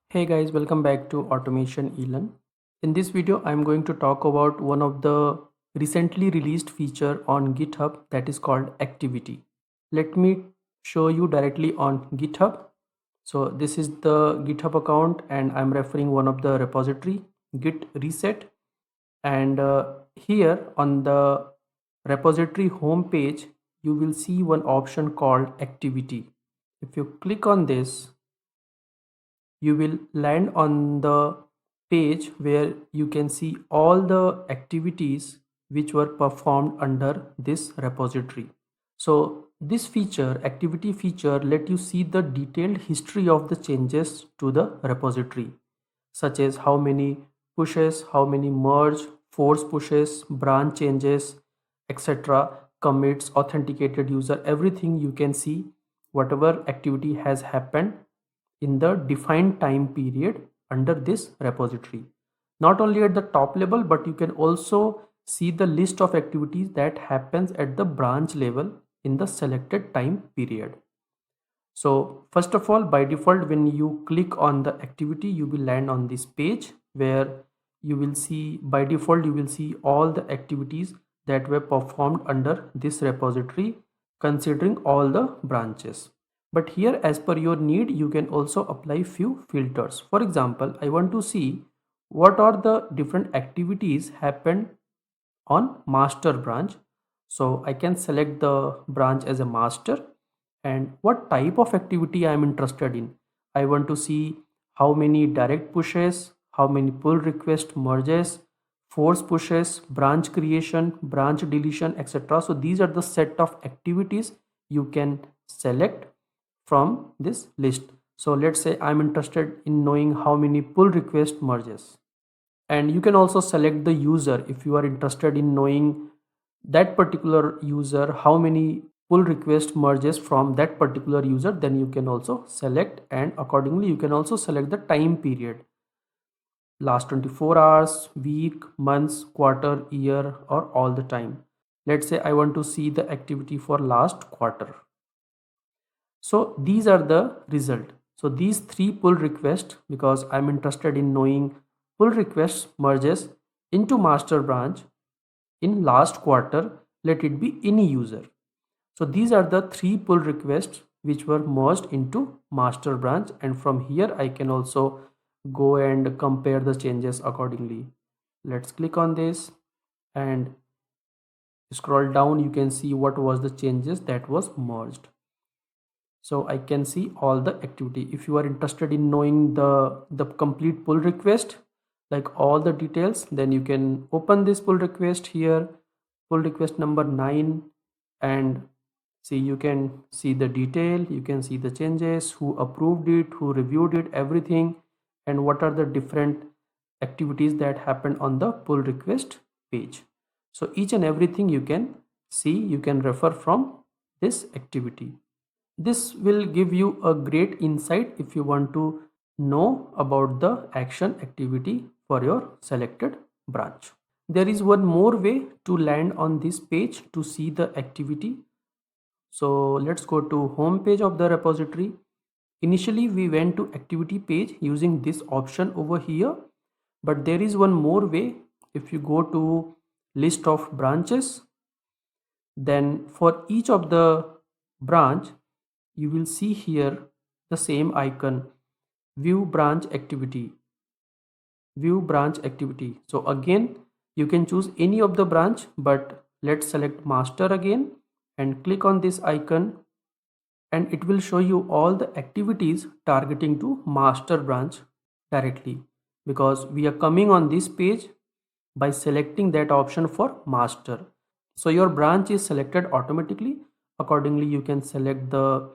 Hey guys, welcome back to Automation eLearn. In this video, I'm going to talk about one of the recently released feature on GitHub that is called activity. Let me show you directly on GitHub. So this is the GitHub account and I'm referring one of the repository git reset, and here on the repository home page you will see one option called activity. If you click on this, you will land on the page where you can see all the activities which were performed under this repository. So this feature, activity feature, let you see the detailed history of the changes to the repository, such as how many pushes, how many merge, force pushes, branch changes, etc., commits, authenticated user, everything you can see whatever activity has happened in the defined time period under this repository. Not only at the top level, but you can also see the list of activities that happens at the branch level in the selected time period. So first of all, by default, when you click on the activity, you will land on this page where you will see, by default, you will see all the activities that were performed under this repository considering all the branches. But here, as per your need, you can also apply few filters. For example, I want to see what are the different activities happened on master branch. So I can select the branch as a master, and what type of activity I am interested in. I want to see how many direct pushes, how many pull request merges, force pushes, branch creation, branch deletion, etc. So these are the set of activities you can select from this list. So let's say I'm interested in knowing how many pull request merges, and you can also select the user if you are interested in knowing that particular user how many pull request merges from that particular user. Then you can also select, and accordingly you can also select the time period, last 24 hours, week, months, quarter, year, or all the time. Let's say I want to see the activity for last quarter. So these are the result. So these three pull requests, because I'm interested in knowing pull requests merges into master branch in last quarter, let it be any user. So these are the three pull requests which were merged into master branch, and from here I can also go and compare the changes accordingly. Let's click on this and scroll down. You can see what was the changes that was merged. So I can see all the activity. If you are interested in knowing the complete pull request, like all the details, then you can open this pull request here, pull request number 9, and see, you can see the detail, you can see the changes, who approved it, who reviewed it, everything, and what are the different activities that happened on the pull request page. So each and everything you can see, you can refer from this activity. This will give you a great insight if you want to know about the action activity for your selected branch. There is one more way to land on this page to see the activity. So let's go to home page of the repository. Initially we went to activity page using this option over here, but there is one more way. If you go to list of branches, then for each of the branch you will see here the same icon, view branch activity, view branch activity. So again you can choose any of the branch, but let's select master again and click on this icon, and it will show you all the activities targeting to master branch directly, because we are coming on this page by selecting that option for master. So your branch is selected automatically. Accordingly you can select the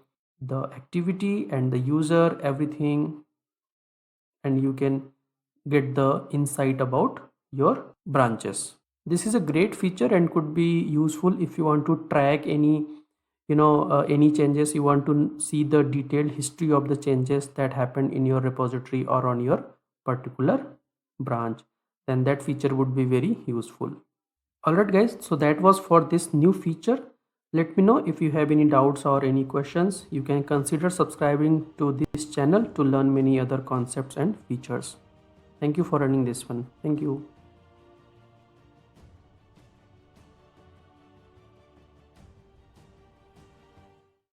activity and the user, everything, and you can get the insight about your branches. This is a great feature and could be useful if you want to track any any changes. You want to see the detailed history of the changes that happened in your repository or on your particular branch, then that feature would be very useful. Alright guys, so that was for this new feature. Let me know if you have any doubts or any questions. You can consider subscribing to this channel to learn many other concepts and features. Thank you for running this one. Thank you.